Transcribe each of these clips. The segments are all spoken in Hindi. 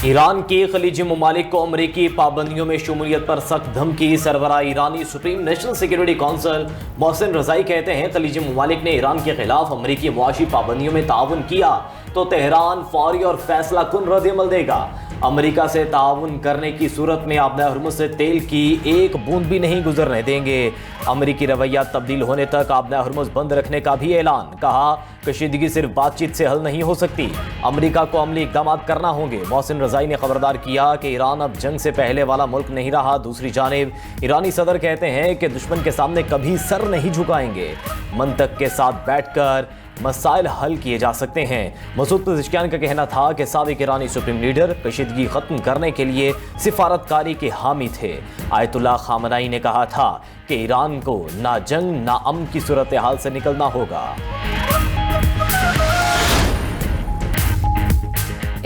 ईरान की खलीजी ममालिक को अमरीकी पाबंदियों में शमूलियत पर सख्त धमकी। सरबराह ईरानी supreme national security council Mohsen Rezaei कहते हैं, खलीजी ममालिक ने ईरान के खिलाफ अमरीकी मुआशी पाबंदियों में ताउन किया तो तेहरान फौरी और फैसला कुन रद्द-ए-अमल देगा। अमेरिका से ताउन करने की सूरत में आबना हुर्मुज़ से तेल की एक बूंद भी नहीं गुजरने देंगे। अमेरिकी रवैया तब्दील होने तक आबना हुर्मुज़ बंद रखने का भी ऐलान। कहा, कशीदगी सिर्फ बातचीत से हल नहीं हो सकती, अमेरिका को अमली इक़दाम करना होंगे। मोहसिन रज़ाई ने खबरदार किया कि ईरान अब जंग से पहले वाला मुल्क नहीं रहा। दूसरी जानिब ईरानी सदर कहते हैं कि दुश्मन के सामने कभी सर नहीं झुकाएंगे, मंतक के साथ बैठकर मसाइल हल किए जा सकते हैं। मसूद पज़ेश्कियान का कहना था कि साबिक ईरानी सुप्रीम लीडर कशीदगी खत्म करने के लिए सिफारतकारी के हामी थे। आयतुल्लाह खामनाई ने कहा था कि ईरान को ना जंग ना अमन की सूरत हाल से निकलना होगा।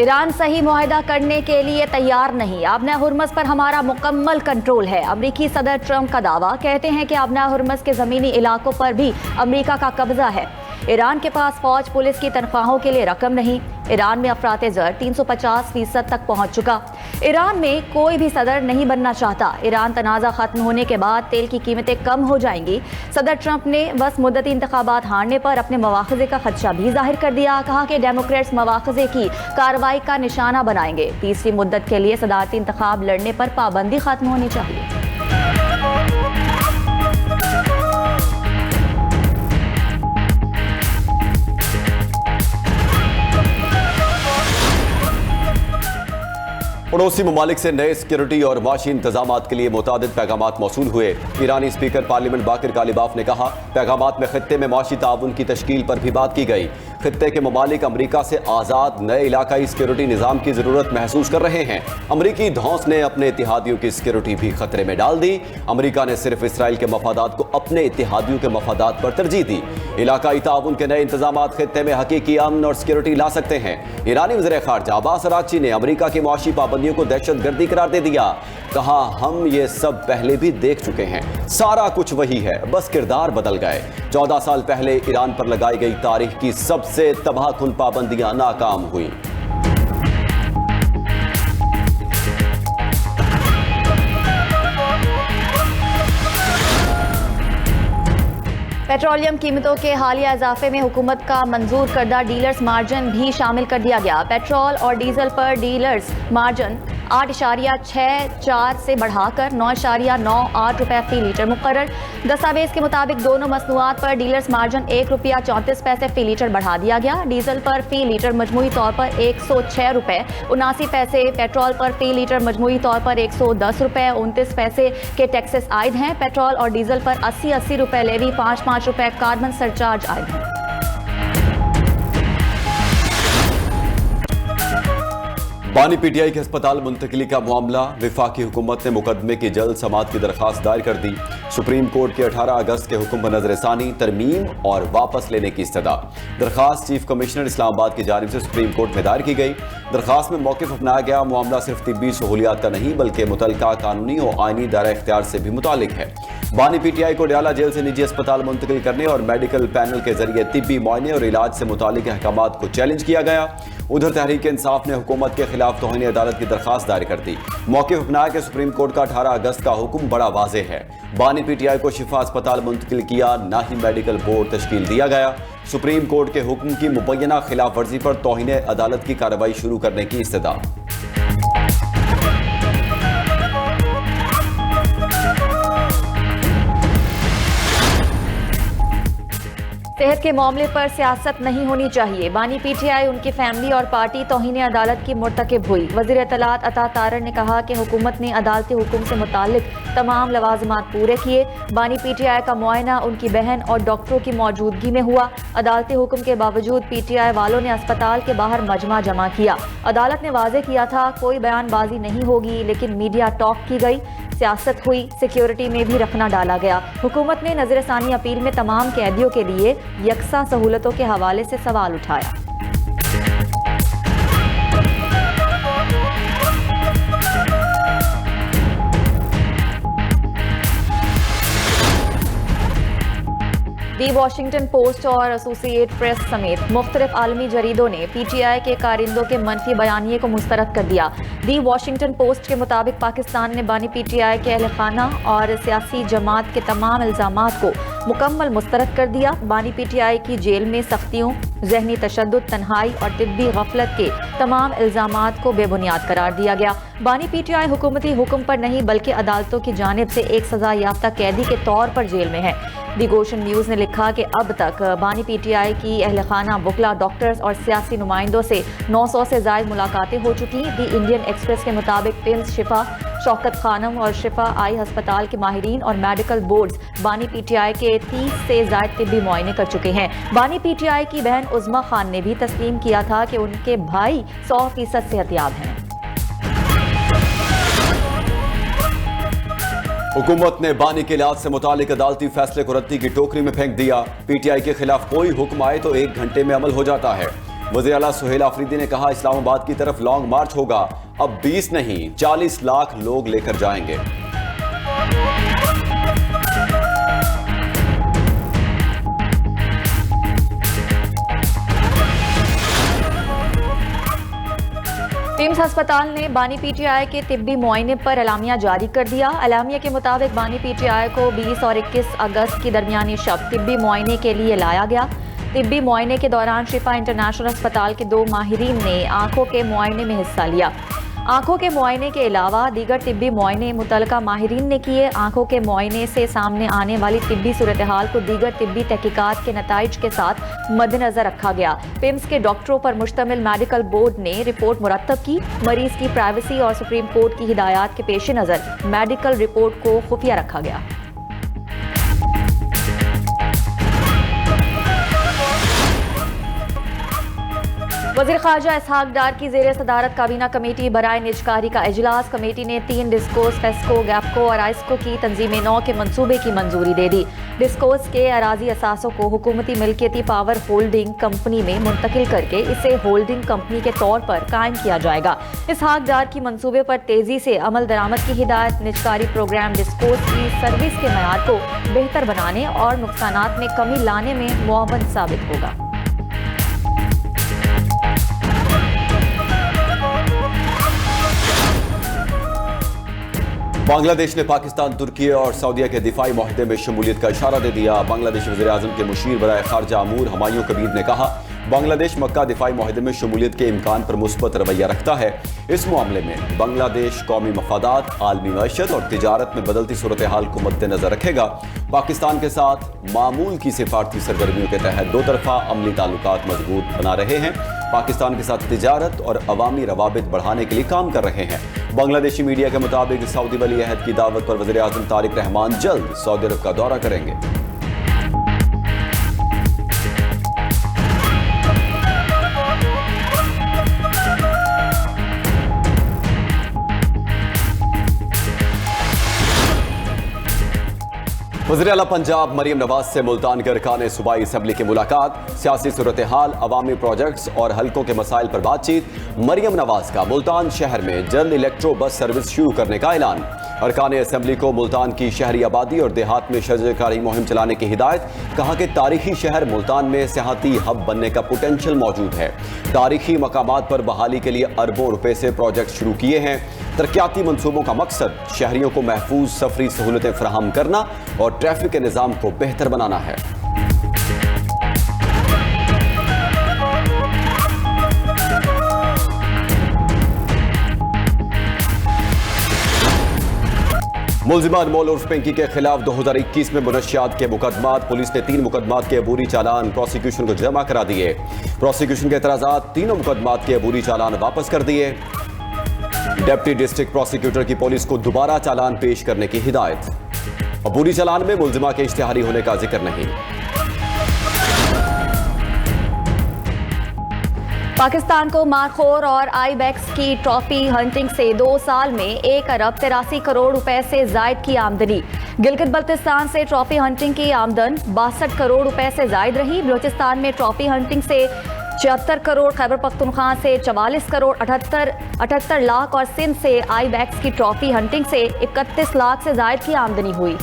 ईरान सही मुआहदा करने के लिए तैयार नहीं, आबना हुर्मुज़ पर हमारा मुकम्मल कंट्रोल है। अमरीकी सदर ट्रंप का दावा। कहते हैं कि आबना हुर्मुज़ के ज़मीनी इलाकों पर भी अमरीका का कब्जा है। ईरान के पास फौज पुलिस की तनख्वाहों के लिए रकम नहीं। ईरान में अफराते ज़र 350% तक पहुंच चुका। ईरान में कोई भी सदर नहीं बनना चाहता। ईरान तनाज़ा खत्म होने के बाद तेल की कीमतें कम हो जाएंगी। सदर ट्रंप ने बस मुद्दती इंतखाबात हारने पर अपने मवाख़ज़े का खदशा भी जाहिर कर दिया। कहा कि डेमोक्रेट्स मवाख़ज़े की कार्रवाई का निशाना बनाएंगे। तीसरी मुद्दत के लिए सदारती इंतखाब लड़ने पर पाबंदी खत्म होनी चाहिए। पड़ोसी ममालिक से नए सिक्योरिटी और माशी इंतजामात के लिए मुतादिद पैगामात मौसूल हुए। ईरानी स्पीकर पार्लियामेंट बाकिर कालिबाफ ने कहा, पैगामात में खित्ते में माशी ताउन की तश्कील पर भी बात की गई। खित्ते के ममालिक अमरीका से आज़ाद नए इलाकाई सिक्योरिटी निज़ाम की ज़रूरत महसूस कर रहे हैं। अमरीकी धौंस ने अपने इत्तेहादियों की सिक्योरिटी भी खतरे में डाल दी। अमरीका ने सिर्फ इसराइल के मफादात को अपने इत्तेहादियों के मफादात पर तरजीह दी। इलाकाई ताउन के नए इंतजामात खित्ते में हकीकी अमन और सिक्योरिटी ला सकते हैं। ईरानी वज़ीर ख़ारजा अब्बास अराग़ची ने अमरीका की मुआशी पाबंदियों को दहशतगर्दी करार दे दिया। कहा, हम ये सब पहले भी देख चुके हैं, सारा कुछ वही है, बस किरदार बदल गए। 14 साल पहले ईरान पर लगाई गई तारीख की सबसे तबाहकुन पाबंदियां नाकाम हुई। पेट्रोलियम कीमतों के हालिया इजाफे में हुकूमत का मंजूर करदा डीलर्स मार्जिन भी शामिल कर दिया गया। पेट्रोल और डीजल पर डीलर्स मार्जिन 8.64 से बढ़ाकर 9.98 रुपये फी लीटर मुकर्रर। दस्तावेज के मुताबिक दोनों मसनूआत पर डीलर्स मार्जिन ₹1.34 फी लीटर बढ़ा दिया गया। डीजल पर फी लीटर मजमूई तौर पर 106 रुपये 79 पैसे, पेट्रोल पर फी लीटर मजमूई तौर पर 110 रुपये 29 पैसे के टैक्सेस आयद हैं। पेट्रोल और डीजल पर 80 रुपये लेवी, 5 रुपये कार्बन सरचार्ज आयद हैं। बानी पीटीआई के अस्पताल मुंतकिली का मामला। विफाकी हुकूमत ने मुकदमे की जल्द समाअत की दरख्वास्त दायर कर दी। सुप्रीम कोर्ट के 18 अगस्त के हुक्म पर नजरसानी, तरमीम और वापस लेने की इस्तदा। दरख्वास्त चीफ कमिश्नर इस्लामाबाद की जानिब से सुप्रीम कोर्ट में दायर की गई। दरख्वास्त में मौक़िफ़ अपनाया गया, मामला सिर्फ तिब्बी सहूलियात का नहीं बल्कि मुतल्लिका कानूनी और आइनी दायरा इख्तियार से भी मुतालिक है। बानी पीटीआई को डयाला जेल से निजी अस्पताल मुंतकिल करने और मेडिकल पैनल के जरिए तिब्बी मुआयने और इलाज से मुतालिक अहकामात को चैलेंज किया गया। उधर तहरीक इंसाफ ने हुकूमत के खिलाफ तौहीन अदालत की दरख्वास्त दायर कर दी। मौक़िफ़ अपनाया कि सुप्रीम कोर्ट का 18 अगस्त का हुक्म बड़ा वाज़ेह है। बानी पीटीआई को शिफा अस्पताल मुंतकिल किया, ना ही मेडिकल बोर्ड तश्कील दिया गया। सुप्रीम कोर्ट के हुक्म की मुबैना खिलाफ वर्जी पर तौहीन अदालत की कार्रवाई शुरू करने की इस्तदा। सेहत के मामले पर सियासत नहीं होनी चाहिए। बानी पीटीआई, उनकी फैमिली और पार्टी तौहीन अदालत की मुर्तकिब हुई। वज़ीर इत्तलात अता तारर ने कहा कि हुकूमत ने अदालती हुक्म से मुताल्लिक तमाम लवाज़िमात पूरे किए। बानी पीटीआई का मुआयना उनकी बहन और डॉक्टरों की मौजूदगी में हुआ। अदालती हुक्म के बावजूद पीटीआई वालों ने अस्पताल के बाहर मजमा जमा किया। अदालत ने वाज़ेह किया था कोई बयानबाजी नहीं होगी, लेकिन मीडिया टॉक की गई, सियासत हुई, सिक्योरिटी में भी रखना डाला गया। हुकूमत ने नजरसानी अपील में तमाम कैदियों के लिए यकसा सहूलतों के हवाले से सवाल उठाया। दी वॉशिंगटन पोस्ट और एसोसिएट प्रेस समेत मुख्तलिफ आलमी जरीदों ने PTI के कारिंदों के मनफी बयानिए को मुस्तरद कर दिया। दी वॉशिंगटन पोस्ट के मुताबिक पाकिस्तान ने बानी PTI के अहल खाना और सियासी जमात के तमाम इल्जामात को मुकम्मल मुस्तरद कर दिया। बानी PTI की जेल में सख्तियों, जहनी तशद्दुद, तन्हाई और तिब्बी गफलत के तमाम इल्जामात को बेबुनियाद करार दिया गया। बानी PTI हुकूमती हुक्म पर नहीं बल्कि अदालतों की जानिब से एक सजा याफ्ता कैदी के तौर पर जेल में है। दी गोशन न्यूज़ ने लिखा कि अब तक बानी PTI की अहल खाना, वकला, डॉक्टर्स और सियासी नुमाइंदों से 900 से ज़ायद मुलाकातें हो चुकी। दी इंडियन एक्सप्रेस के मुताबिक पिम्स, शिफा, शौकत खानम और शिफा आई अस्पताल के माहिरीन और मेडिकल बोर्ड्स बानी PTI के 30 से ज़ायद तिब्बी मुआयने कर चुके हैं। बानी PTI की बहन उज़्मा खान ने भी तस्लीम किया था कि उनके भाई 100% सेहतयाब हैं। हुकूमत ने बानी के इलाज से मुतालिक अदालती फैसले को रद्दी की टोकरी में फेंक दिया। PTI के खिलाफ कोई हुक्म आए तो 1 घंटे में अमल हो जाता है। वज़ीर आला सुहेल आफरीदी ने कहा, इस्लामाबाद की तरफ लॉन्ग मार्च होगा। अब 20 नहीं 40 लाख लोग लेकर जाएंगे। पिम्स अस्पताल ने बानी PTI के तिब्बी मुआयने पर एलामिया जारी कर दिया। एलामिया के मुताबिक बानी PTI को 20 और 21 अगस्त की दरमियानी शब तिब्बी मुआयने के लिए लाया गया। तिब्बी मुआयने के दौरान शिफा इंटरनेशनल अस्पताल के 2 माहिरीन ने आंखों के मुआयने में हिस्सा लिया। आंखों के मुआयने के अलावा दीगर तिब्बी मुआयने मुतलका माहिरीन ने किए। आंखों के मुआयने से सामने आने वाली तिब्बी सूरत हाल को दीगर तिब्बी तहकीकात के नताइज के साथ मद्देनजर रखा गया। पिम्स के डॉक्टरों पर मुश्तमिल मेडिकल बोर्ड ने रिपोर्ट मुरतब की। मरीज की प्राइवेसी और सुप्रीम कोर्ट की हिदायत के पेश नज़र मेडिकल रिपोर्ट को खुफिया रखा गया। वज़ीर ख़ारजा इसहाक डार की ज़ेर सदारत काबीना कमेटी बराए निजकारी का इजलास। कमेटी ने 3 डिस्कोस, फेस्को, गैपको और आइस्को की तंजीम नौ के मंसूबे की मंजूरी दे दी। डिस्कोस के अराजी असासों को हुकूमती मिल्कियती पावर होल्डिंग कंपनी में मुंतकिल करके इसे होल्डिंग कंपनी के तौर पर कायम किया जाएगा। इसहाक डार की मंसूबे पर तेजी से अमल दरामद की हिदायत। निजकारी प्रोग्राम डिस्कोस की सर्विस के मयार को बेहतर बनाने और नुकसानात में कमी लाने में मुआवन साबित होगा। बांग्लादेश ने पाकिस्तान, तुर्की और सऊदीया के दिफाई मुआहदे में शमूलियत का इशारा दे दिया। बांग्लादेशी वज़ीर आज़म के मुशीर बराए खारजा अमूर हुमायूं कबीर ने कहा, बांग्लादेश मक्का दिफाई मुआहदे में शमूलियत के इम्कान पर मुस्बत रवैया रखता है। इस मामले में बांग्लादेश कौमी मफादात, आलमी मईशत और तिजारत में बदलती सूरत हाल को मद्देनजर रखेगा। पाकिस्तान के साथ मामूल की सिफारती सरगर्मियों के तहत 2 तरफा अमली ताल्लुकात मजबूत बना रहे हैं। पाकिस्तान के साथ तिजारत और अवामी रवाबित बढ़ाने के लिए काम कर रहे हैं। बांग्लादेशी मीडिया के मुताबिक सऊदी वली अहद की दावत पर वज़ीर आज़म तारिक रहमान जल्द सऊदी अरब का दौरा करेंगे। वज़ीर आला पंजाब मरियम नवाज से मुल्तान के अरकान सूबाई असम्बली की मुलाकात। सियासी सूरत हाल, अवामी प्रोजेक्ट्स और हल्कों के मसाइल पर बातचीत। मरियम नवाज का मुल्तान शहर में जल्द इलेक्ट्रो बस सर्विस शुरू करने का ऐलान। अरकान असम्बली को मुल्तान की शहरी आबादी और देहात में शजरकारी मुहिम चलाने की हिदायत। कहा कि तारीखी शहर मुल्तान में सियाहती हब बनने का पोटेंशियल मौजूद है। तारीखी मकामात पर बहाली के लिए अरबों रुपए से प्रोजेक्ट शुरू किए हैं। तरक्याती मंसूबों का मकसद शहरियों को महफूज सफरी सहूलतें फराहम करना और ट्रैफिक के निज़ाम को बेहतर बनाना है। मुल्जिमान मौल उर्फ पिंकी के खिलाफ 2021 में मुनशियात के मुकदमात। पुलिस ने 3 मुकदमात के अबूरी चालान प्रोसिक्यूशन को जमा करा दिए। प्रोसिक्यूशन के एतराज़ात, तीनों मुकदमात के अबूरी चालान वापस कर दिए। डिप्टी डिस्ट्रिक्ट प्रोसिक्यूटर की पुलिस को दोबारा चालान पेश करने की हिदायत। अबूरी चालान में मुल्जिमा के इश्तिहारी होने का जिक्र नहीं। पाकिस्तान को मारखोर और आईबैक्स की ट्रॉफी हंटिंग से 2 साल में 1 अरब 83 करोड़ रुपए से जायद की आमदनी। गिलगित बल्तिस्तान से ट्रॉफी हंटिंग की आमदन 62 करोड़ रुपए से जायद रही। बलूचिस्तान में ट्रॉफी हंटिंग से 76 करोड़, खैबर पख्तूनख्वा से 44 करोड़ 78 लाख और सिंध से आईबैक्स की ट्रॉफी हंटिंग से 31 लाख से जायद की आमदनी हुई।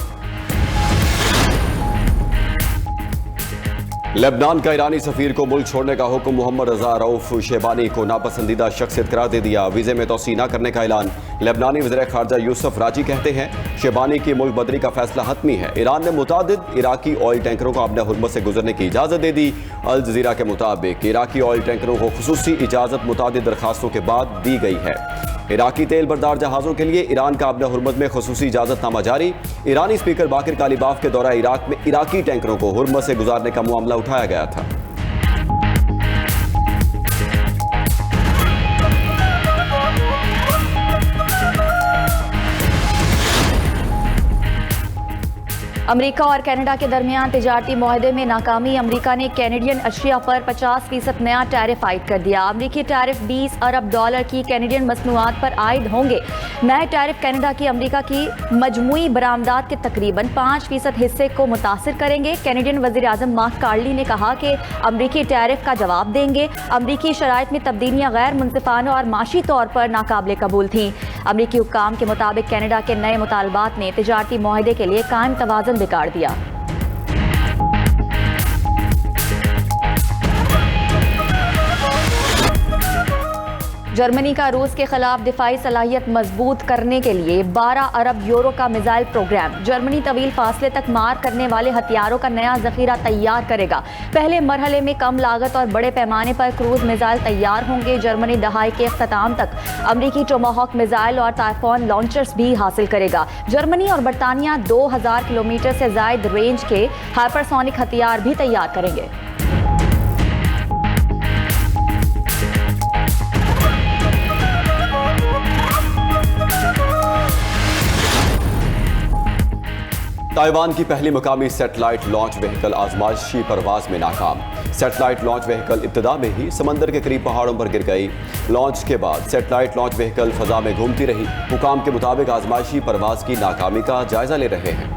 लेबनान का ईरानी सफीर को मुल्क छोड़ने का हुक्म। मोहम्मद रजा रऊफ शेबानी को नापसंदीदा शख्सियत करार दे दिया। वीजे में तोसी न करने का ऐलान। लेबनानी वज़ीर खारजा यूसुफ राजी कहते हैं शेबानी की मुल्क बदरी का फैसला हतमी है। ईरान ने मुतादिद इराकी ऑयल टैंकरों को अपने हुर्मत से गुजरने की इजाज़त दे दी। अल जज़ीरा के मुताबिक इराकी ऑयल टैंकरों को खुसूसी इजाज़त मुतादिद दरखास्तों के बाद दी गई है। इराकी तेल बरदार जहाज़ों के लिए ईरान का अपने हुर्मत में खुसूसी इजाज़तनामा जारी। ईरानी स्पीकर बाकिर कालीबाफ के दौरा इराक में इराकी टैंकरों को हुर्मत से गुजारने का मामला उठाया गया था। अमेरिका और कनाडा के दरमियान तिजारती मुआहदे में नाकामी। अमेरिका ने कैनेडियन अशिया पर 50% नया टैरिफ आयद कर दिया। अमेरिकी टैरिफ $20 अरब की कैनेडियन मसनूआत पर आयद होंगे। नए टैरिफ कनाडा की अमेरिका की मजमूई बरामदात के तकरीबन 5% हिस्से को मुतासिर करेंगे। कैनेडियन वज़ीर आज़म मार्क कार्नी ने कहा कि अमेरिकी टैरिफ का जवाब देंगे। अमेरिकी शराइत में तब्दीलियाँ गैर मुनसिफाना और माशी तौर पर नाकाबिले कबूल थीं। अमेरिकी हुक्काम के मुताबिक कनाडा के नए मुतालबात ने तिजारती मुआहदे के लिए कायम तवाज़ुन बिगाड़ दिया। जर्मनी का रूस के खिलाफ दिफाई सलाहियत मजबूत करने के लिए 12 अरब यूरो का मिसाइल प्रोग्राम। जर्मनी तवील फासले तक मार करने वाले हथियारों का नया जखीरा तैयार करेगा। पहले मरहले में कम लागत और बड़े पैमाने पर क्रूज मिसाइल तैयार होंगे। जर्मनी दहाई के अख्ताम तक अमरीकी टोमाहॉक मिसाइल और टाइफॉन लॉन्चर्स भी हासिल करेगा। जर्मनी और बरतानिया 2000 किलोमीटर से ज्यादा रेंज के हाइपरसोनिक हथियार भी तैयार करेंगे। ताइवान की पहली मुकामी सैटेलाइट लॉन्च व्हीकल आजमाइशी परवाज में नाकाम। सैटेलाइट लॉन्च व्हीकल इब्तिदा में ही समंदर के करीब पहाड़ों पर गिर गई। लॉन्च के बाद सैटेलाइट लॉन्च व्हीकल फजा में घूमती रही। हुकाम के मुताबिक आजमाइशी परवाज की नाकामी का जायजा ले रहे हैं।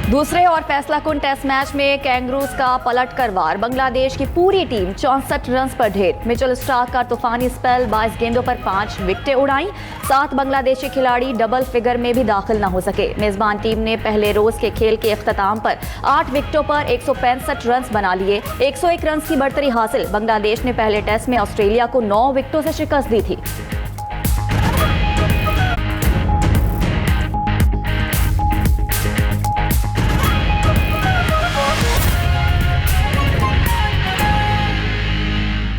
दूसरे और फैसला कुन टेस्ट मैच में कैंगरूज का पलट कर वार। बांग्लादेश की पूरी टीम 64 रन पर ढेर। मिचेल स्टार्क का तूफानी स्पेल 22 गेंदों पर 5 विकेटें उड़ाई। 7 बांग्लादेशी खिलाड़ी डबल फिगर में भी दाखिल न हो सके। मेजबान टीम ने पहले रोज के खेल के इख्तिताम पर 8 विकेटों पर 165 रन बना लिए। 101 रन की बढ़तरी हासिल। बांग्लादेश ने पहले टेस्ट में ऑस्ट्रेलिया को 9 विकेटों से शिकस्त दी थी।